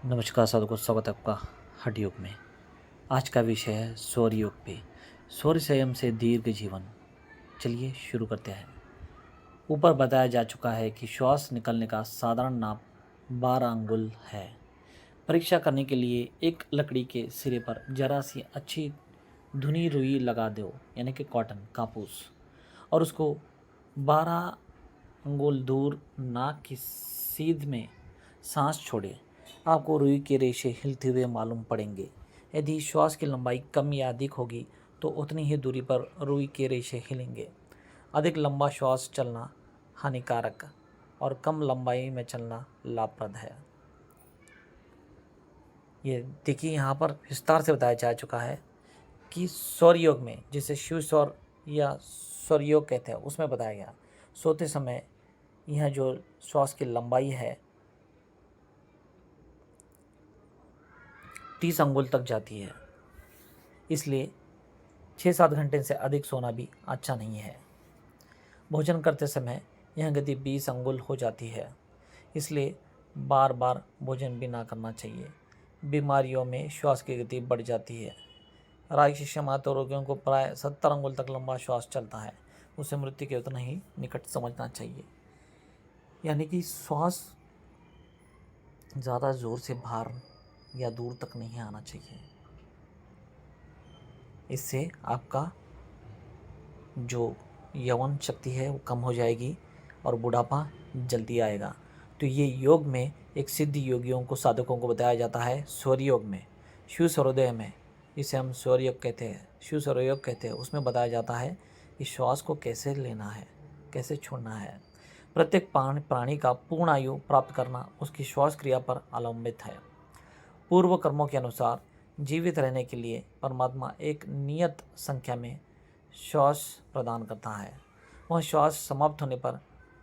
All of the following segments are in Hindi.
नमस्कार साधुओं, स्वागत है आपका हठ योग में। आज का विषय है सौर योग पे। सौर संयम से दीर्घ जीवन। चलिए शुरू करते हैं। ऊपर बताया जा चुका है कि श्वास निकलने का साधारण नाप 12 अंगुल है। परीक्षा करने के लिए एक लकड़ी के सिरे पर जरा सी अच्छी धुनी रुई लगा दो, यानी कि कॉटन कापूस, और उसको 12 अंगुल दूर नाक की सीध में सांस छोड़े। आपको रुई के रेशे हिलते हुए मालूम पड़ेंगे। यदि श्वास की लंबाई कम या अधिक होगी तो उतनी ही दूरी पर रुई के रेशे हिलेंगे। अधिक लंबा श्वास चलना हानिकारक और कम लंबाई में चलना लाभप्रद है। ये देखिए, यहाँ पर विस्तार से बताया जा चुका है कि सौर योग में, जिसे शिव सौर या सौर योग कहते हैं, उसमें बताया गया सोते समय यह जो श्वास की लंबाई है 30 अंगुल तक जाती है। इसलिए 6-7 घंटे से अधिक सोना भी अच्छा नहीं है। भोजन करते समय यह गति 20 अंगुल हो जाती है, इसलिए बार बार भोजन भी ना करना चाहिए। बीमारियों में श्वास की गति बढ़ जाती है। राजशिष्यमात रोगियों को प्राय 70 अंगुल तक लंबा श्वास चलता है। उसे मृत्यु के उतना ही निकट समझना चाहिए। यानी कि श्वास ज़्यादा ज़ोर से बाहर या दूर तक नहीं आना चाहिए। इससे आपका जो यौवन शक्ति है वो कम हो जाएगी और बुढ़ापा जल्दी आएगा। तो ये योग में एक सिद्ध योगियों को, साधकों को बताया जाता है सौर योग में, शिव सर्वोदय में, इसे हम सौर योग कहते हैं, शिव सौर योग कहते हैं। उसमें बताया जाता है कि श्वास को कैसे लेना है, कैसे छोड़ना है। प्रत्येक प्राणी का पूर्ण आयु प्राप्त करना उसकी श्वास क्रिया पर अवलंबित है। पूर्व कर्मों के अनुसार जीवित रहने के लिए परमात्मा एक नियत संख्या में श्वास प्रदान करता है। वह श्वास समाप्त होने पर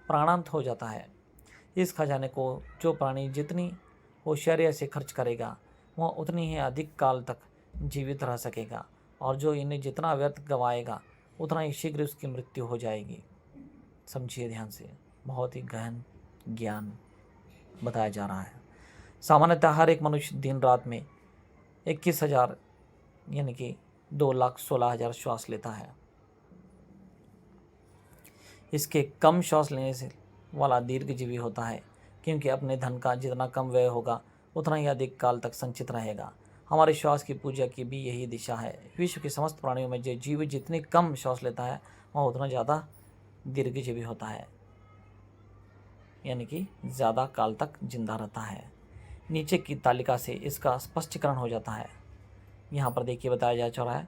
प्राणांत हो जाता है। इस खजाने को जो प्राणी जितनी होशियारी से खर्च करेगा वह उतनी ही अधिक काल तक जीवित रह सकेगा, और जो इन्हें जितना व्यर्थ गंवाएगा उतना ही शीघ्र उसकी मृत्यु हो जाएगी। समझिए ध्यान से, बहुत ही गहन ज्ञान बताया जा रहा है। सामान्यतः हर एक मनुष्य दिन रात में 21,000 यानी कि 2,16,000 श्वास लेता है। इसके कम श्वास लेने से वाला दीर्घजीवी होता है, क्योंकि अपने धन का जितना कम व्यय होगा उतना ही अधिक काल तक संचित रहेगा। हमारे श्वास की पूजा की भी यही दिशा है। विश्व के समस्त प्राणियों में जो जीव जितनी कम श्वास लेता है वह उतना ज़्यादा दीर्घजीवी होता है, यानी कि ज़्यादा काल तक जिंदा रहता है। नीचे की तालिका से इसका स्पष्टीकरण हो जाता है। यहाँ पर देखिए बताया जा रहा है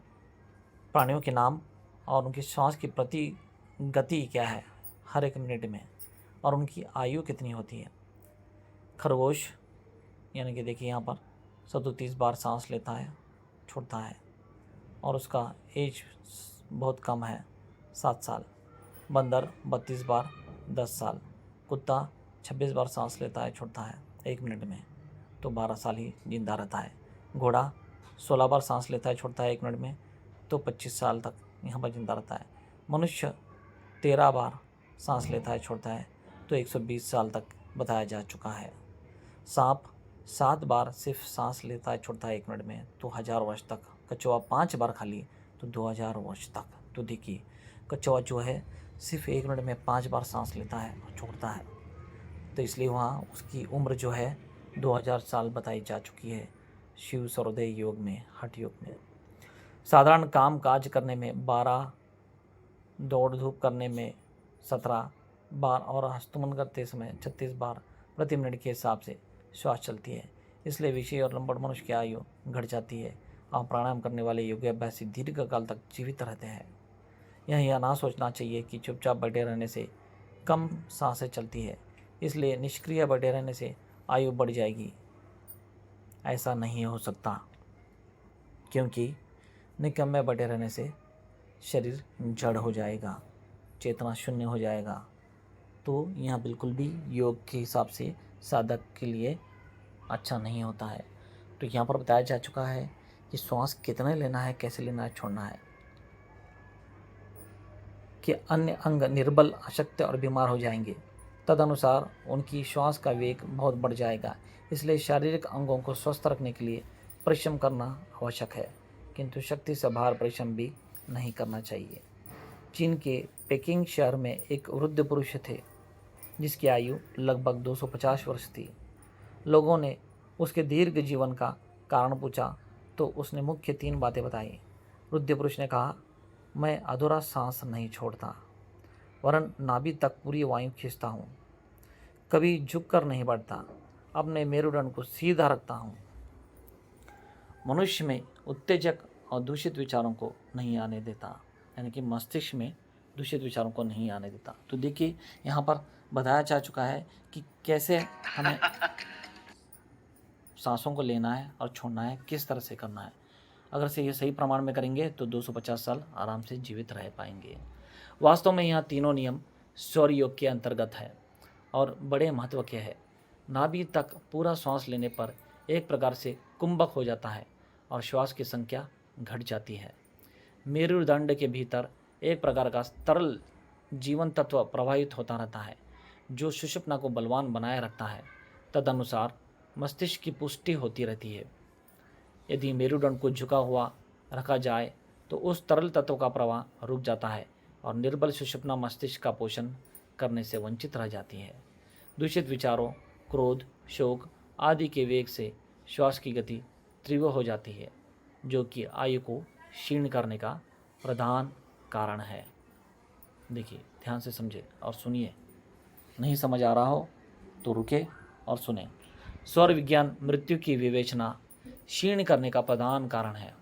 प्राणियों के नाम और उनकी श्वास की प्रति गति क्या है हर एक मिनट में, और उनकी आयु कितनी होती है। खरगोश यानी कि देखिए यहाँ पर 37 बार सांस लेता है, छोड़ता है, और उसका एज बहुत कम है, 7 साल। बंदर 32 बार 10 साल। कुत्ता 26 बार सांस लेता है, छोड़ता है 1 मिनट में, तो 12 साल ही जिंदा रहता है। घोड़ा 16 बार सांस लेता है, छोड़ता है 1 मिनट में, तो 25 साल तक यहाँ पर जिंदा रहता है। मनुष्य 13 बार सांस लेता है, छोड़ता है, तो 120 साल तक बताया जा चुका है। सांप 7 बार सिर्फ सांस लेता है, छोड़ता है 1 मिनट में, तो 1000 वर्ष तक। कछुआ 5 बार खाली, तो 2000 वर्ष तक। तो देखिए, कछुआ जो है सिर्फ 1 मिनट में 5 बार सांस लेता है और छोड़ता है, तो इसलिए वहाँ उसकी उम्र जो है 2000 साल बताई जा चुकी है शिव सर्वोदय योग में, हठ योग में। साधारण काम काज करने में 12, दौड़ धूप करने में 17 बार और हस्तमन करते समय 36 बार प्रति मिनट के हिसाब से श्वास चलती है। इसलिए विषय और लंबड़ मनुष्य की आयु घट जाती है और प्राणायाम करने वाले योगाभ्यासी दीर्घ काल तक जीवित रहते हैं। यह ना सोचना चाहिए कि चुपचाप बैठे रहने से कम सांसें चलती है, इसलिए निष्क्रिय बैठे रहने से आयु बढ़ जाएगी। ऐसा नहीं हो सकता, क्योंकि निकम्मे बैठे रहने से शरीर जड़ हो जाएगा, चेतना शून्य हो जाएगा। तो यह बिल्कुल भी योग के हिसाब से साधक के लिए अच्छा नहीं होता है। तो यहाँ पर बताया जा चुका है कि श्वास कितने लेना है, कैसे लेना है, छोड़ना है, कि अन्य अंग निर्बल, अशक्त और बीमार हो जाएंगे। तदनुसार उनकी श्वास का वेग बहुत बढ़ जाएगा। इसलिए शारीरिक अंगों को स्वस्थ रखने के लिए परिश्रम करना आवश्यक है, किंतु शक्ति से बाहर परिश्रम भी नहीं करना चाहिए। चीन के पेकिंग शहर में एक वृद्ध पुरुष थे जिसकी आयु लगभग 250 वर्ष थी। लोगों ने उसके दीर्घ जीवन का कारण पूछा तो उसने मुख्य 3 बातें बताई। वृद्ध पुरुष ने कहा, मैं अधूरा सांस नहीं छोड़ता, वरन नाभि तक पूरी वायु खींचता हूँ, कभी झुककर नहीं बढ़ता, अपने मेरुदंड को सीधा रखता हूँ, मनुष्य में उत्तेजक और दूषित विचारों को नहीं आने देता, यानी कि मस्तिष्क में दूषित विचारों को नहीं आने देता। तो देखिए यहाँ पर बताया जा चुका है कि कैसे हमें सांसों को लेना है और छोड़ना है, किस तरह से करना है। अगर से ये सही प्रमाण में करेंगे तो 250 साल आराम से जीवित रह पाएंगे। वास्तव में यहाँ तीनों नियम सौर योग के अंतर्गत है और बड़े महत्व के हैं। नाभि तक पूरा श्वास लेने पर एक प्रकार से कुंभक हो जाता है और श्वास की संख्या घट जाती है। मेरुदंड के भीतर एक प्रकार का तरल जीवन तत्व प्रवाहित होता रहता है जो सुषुप्ना को बलवान बनाए रखता है। तदनुसार मस्तिष्क की पुष्टि होती रहती है। यदि मेरुदंड को झुका हुआ रखा जाए तो उस तरल तत्व का प्रवाह रुक जाता है और निर्बल सुषुप्ना मस्तिष्क का पोषण करने से वंचित रह जाती है। दूषित विचारों, क्रोध, शोक आदि के वेग से श्वास की गति तीव्र हो जाती है, जो कि आयु को क्षीण करने का प्रधान कारण है। देखिए ध्यान से समझे और सुनिए, नहीं समझ आ रहा हो तो रुके और सुने। सौर विज्ञान मृत्यु की विवेचना क्षीण करने का प्रधान कारण है।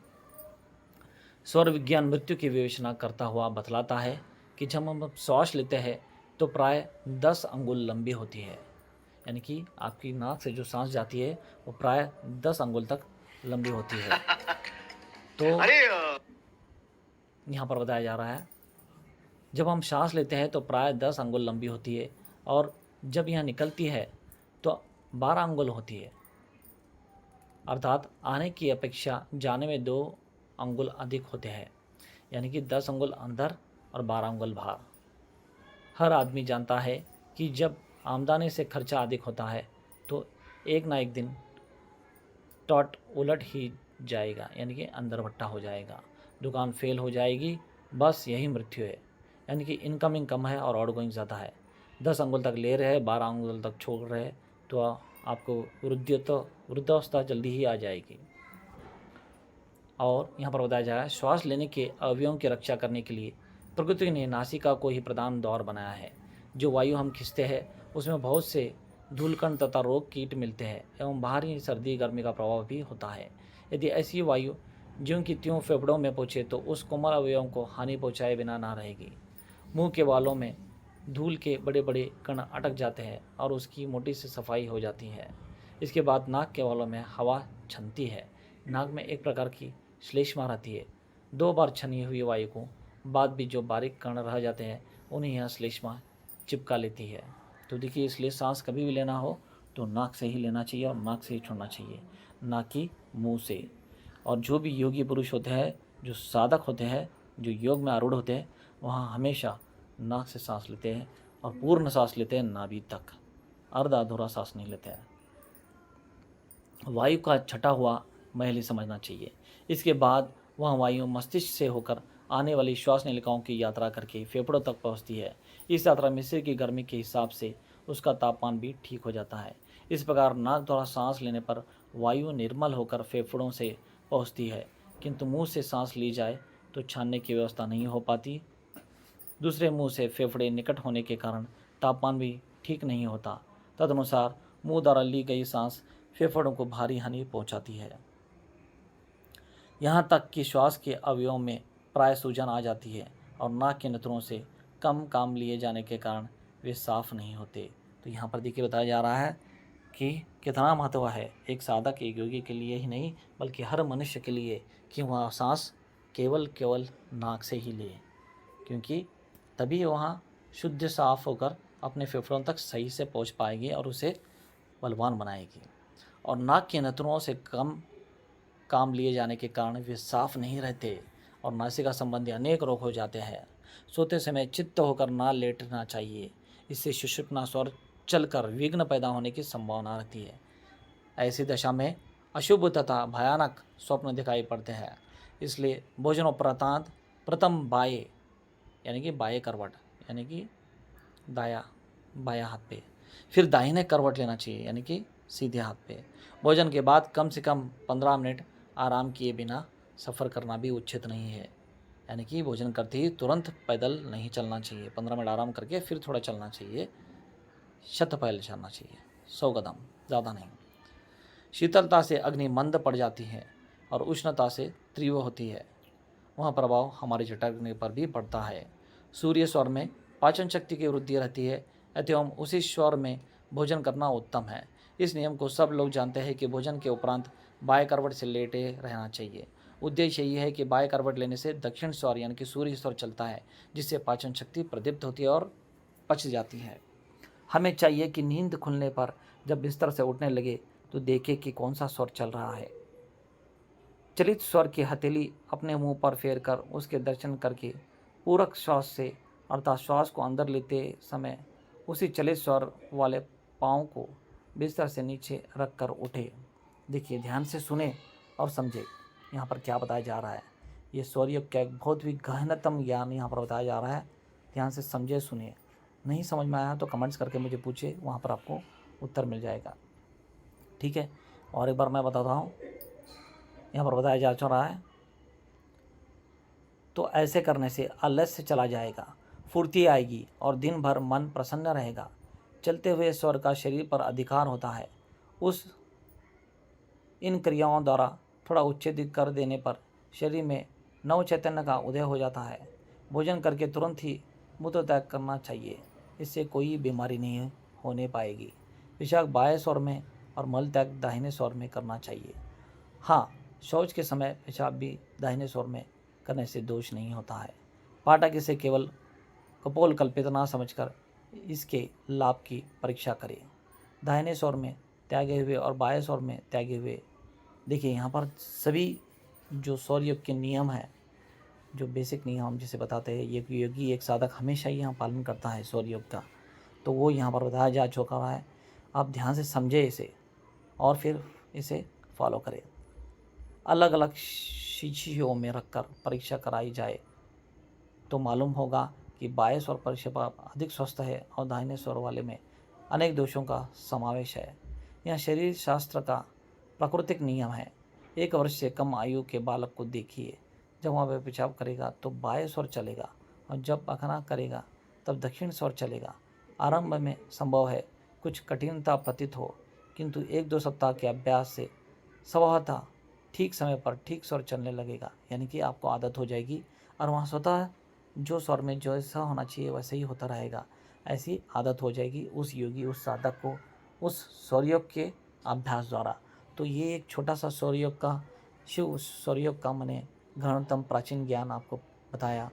सौर विज्ञान मृत्यु की विवेचना करता हुआ बतलाता है कि जब हम श्वास लेते हैं तो प्राय 10 अंगुल लंबी होती है, यानी कि आपकी नाक से जो सांस जाती है वो प्राय 10 अंगुल तक लंबी होती है। तो यहाँ पर बताया जा रहा है जब हम सांस लेते हैं तो प्राय 10 अंगुल लंबी होती है और जब यहाँ निकलती है तो 12 अंगुल होती है, अर्थात आने की अपेक्षा जाने में 2 अंगुल अधिक होते हैं, यानी कि 10 अंगुल अंदर और 12 अंगुल बाहर। हर आदमी जानता है कि जब आमदनी से खर्चा अधिक होता है तो एक ना एक दिन टॉट उलट ही जाएगा, यानी कि अंदर भट्टा हो जाएगा, दुकान फेल हो जाएगी, बस यही मृत्यु है। यानी कि इनकमिंग कम है और आउटगोइंग ज़्यादा है। 10 अंगुल तक ले रहे हैं, 12 अंगुल तक छोड़ रहे हैं, तो आपको वृद्धावस्था जल्दी ही आ जाएगी। और यहाँ पर बताया जा रहा है श्वास लेने के अवयवों की रक्षा करने के लिए प्रकृति ने नासिका को ही प्रधान द्वार बनाया है। जो वायु हम खींचते हैं उसमें बहुत से धूलकण तथा रोग कीट मिलते हैं एवं बाहरी सर्दी गर्मी का प्रभाव भी होता है। यदि ऐसी वायु ज्यों की त्यों फेफड़ों में पहुँचे तो उस कोमल अवयवों को हानि पहुँचाए बिना ना रहेगी। मुंह के बालों में धूल के बड़े बड़े कण अटक जाते हैं और उसकी मोटी से सफाई हो जाती है। इसके बाद नाक के बालों में हवा छनती है। नाक में एक प्रकार की श्लेष्मा रहती है। 2 बार छनी हुई वायु को बाद भी जो बारीक कण रह जाते हैं उन्हें यह श्लेष्मा चिपका लेती है। तो देखिए, इसलिए सांस कभी भी लेना हो तो नाक से ही लेना चाहिए और नाक से ही छोड़ना चाहिए, ना कि मुंह से। और जो भी योगी पुरुष होते हैं, जो साधक होते हैं, जो योग में आरूढ़ होते हैं, वहाँ हमेशा नाक से सांस लेते हैं और पूर्ण सांस लेते हैं नाभि तक, अर्धा अधूरा सांस नहीं लेते हैं। वायु का छटा हुआ महल ही समझना चाहिए। इसके बाद वह वायु मस्तिष्क से होकर आने वाली श्वास नलिकाओं की यात्रा करके फेफड़ों तक पहुंचती है। इस यात्रा में सिर की गर्मी के हिसाब से उसका तापमान भी ठीक हो जाता है। इस प्रकार नाक द्वारा सांस लेने पर वायु निर्मल होकर फेफड़ों से पहुंचती है, किंतु मुंह से सांस ली जाए तो छानने की व्यवस्था नहीं हो पाती। दूसरे मुंह से फेफड़े निकट होने के कारण तापमान भी ठीक नहीं होता। तदनुसार मुंह द्वारा ली गई सांस फेफड़ों को भारी हानि पहुंचाती है। यहाँ तक कि श्वास के अवयवों में प्राय सूजन आ जाती है और नाक के नथुनों से कम काम लिए जाने के कारण वे साफ नहीं होते। तो यहाँ पर देखिए बताया जा रहा है कि कितना महत्व है एक साधक, एक योगी के लिए ही नहीं बल्कि हर मनुष्य के लिए कि वह सांस केवल नाक से ही ले, क्योंकि तभी वहाँ शुद्ध साफ होकर अपने फेफड़ों तक सही से पहुँच पाएगी और उसे बलवान बनाएगी। और नाक के नथुनों से कम काम लिए जाने के कारण वे साफ नहीं रहते और नासिका संबंधी अनेक रोग हो जाते हैं। सोते समय चित्त होकर ना लेटना चाहिए। इससे सुषुप्ना स्वर चलकर विघ्न पैदा होने की संभावना रहती है। ऐसी दशा में अशुभ तथा भयानक स्वप्न दिखाई पड़ते हैं। इसलिए भोजनोपरांत प्रथम बाएं यानी कि बाएं करवट यानी कि बायां हाथ पे, फिर दाहिने करवट लेना चाहिए यानी कि सीधे हाथ पे। भोजन के बाद कम से कम 15 मिनट आराम किए बिना सफ़र करना भी उचित नहीं है। यानी कि भोजन करते ही तुरंत पैदल नहीं चलना चाहिए, 15 मिनट आराम करके फिर थोड़ा चलना चाहिए, शत पैदल चलना चाहिए, 100 कदम, ज़्यादा नहीं। शीतलता से अग्नि मंद पड़ जाती है और उष्णता से तीव्र होती है, वह प्रभाव हमारे जठराग्नि पर भी पड़ता है। सूर्य स्वर में पाचन शक्ति की वृद्धि रहती है, एवं उसी स्वर में भोजन करना उत्तम है। इस नियम को सब लोग जानते हैं कि भोजन के उपरांत बाएं करवट से लेटे रहना चाहिए। उद्देश्य ये है कि बाएं करवट लेने से दक्षिण स्वर यानी कि सूर्य स्वर चलता है, जिससे पाचन शक्ति प्रदीप्त होती है और पच जाती है। हमें चाहिए कि नींद खुलने पर जब बिस्तर से उठने लगे तो देखें कि कौन सा स्वर चल रहा है। चलित स्वर की हथेली अपने मुंह पर फेर कर उसके दर्शन करके पूरक श्वास से अर्थात श्वास को अंदर लेते समय उसी चलित स्वर वाले पाँव को बिस्तर से नीचे रख कर उठे। देखिए, ध्यान से सुने और समझे यहाँ पर क्या बताया जा रहा है। ये स्वरयोग का एक बहुत ही गहनतम ज्ञान यहाँ पर बताया जा रहा है। ध्यान से समझे, सुनिए। नहीं समझ में आया तो कमेंट्स करके मुझे पूछिए, वहाँ पर आपको उत्तर मिल जाएगा। ठीक है, और एक बार मैं बताता हूँ, यहाँ पर बताया जा रहा है। तो ऐसे करने से आलस्य चला जाएगा, फुर्ती आएगी और दिन भर मन प्रसन्न रहेगा। चलते हुए स्वर का शरीर पर अधिकार होता है। इन क्रियाओं द्वारा थोड़ा उच्छेदित कर देने पर शरीर में नव चैतन्य का उदय हो जाता है। भोजन करके तुरंत ही मूत्र त्याग करना चाहिए, इससे कोई बीमारी नहीं होने पाएगी। पेशाब बाएं स्वर में और मल त्याग दाहिने स्वर में करना चाहिए। हाँ, शौच के समय पेशाब भी दाहिने स्वर में करने से दोष नहीं होता है। पाठक इसे केवल कपोल कल्पित ना समझकर इसके लाभ की परीक्षा करें। दाहिने स्वर में त्यागे हुए और बाएं स्वर में त्यागे हुए, देखिए यहाँ पर सभी जो स्वरयोग के नियम हैं, जो बेसिक नियम हम जिसे बताते हैं, ये योगी एक साधक हमेशा ही यहाँ पालन करता है स्वरयोग का, तो वो यहाँ पर बताया जा चुका है। आप ध्यान से समझे इसे और फिर इसे फॉलो करें। अलग अलग शीशियों में रखकर परीक्षा कराई जाए तो मालूम होगा कि बाएं स्वर पर पेशाब अधिक स्वस्थ है और दाहिने स्वर वाले में अनेक दोषों का समावेश है। यह शरीर शास्त्र का प्राकृतिक नियम है। 1 वर्ष से कम आयु के बालक को देखिए, जब वह पेशाब करेगा तो बाएं स्वर चलेगा और जब पखना करेगा तब दक्षिण स्वर चलेगा। आरंभ में संभव है कुछ कठिनता प्रतीत हो, किंतु 1-2 सप्ताह के अभ्यास से स्वतः ठीक समय पर ठीक स्वर चलने लगेगा, यानी कि आपको आदत हो जाएगी और वहाँ स्वतः जो स्वर में जैसा होना चाहिए वैसे ही होता रहेगा। ऐसी आदत हो जाएगी उस योगी, उस साधक को, उस स्वरयोग के अभ्यास द्वारा। तो ये एक छोटा सा स्वरयोग का, शिव स्वरयोग का मैंने गहनतम प्राचीन ज्ञान आपको बताया।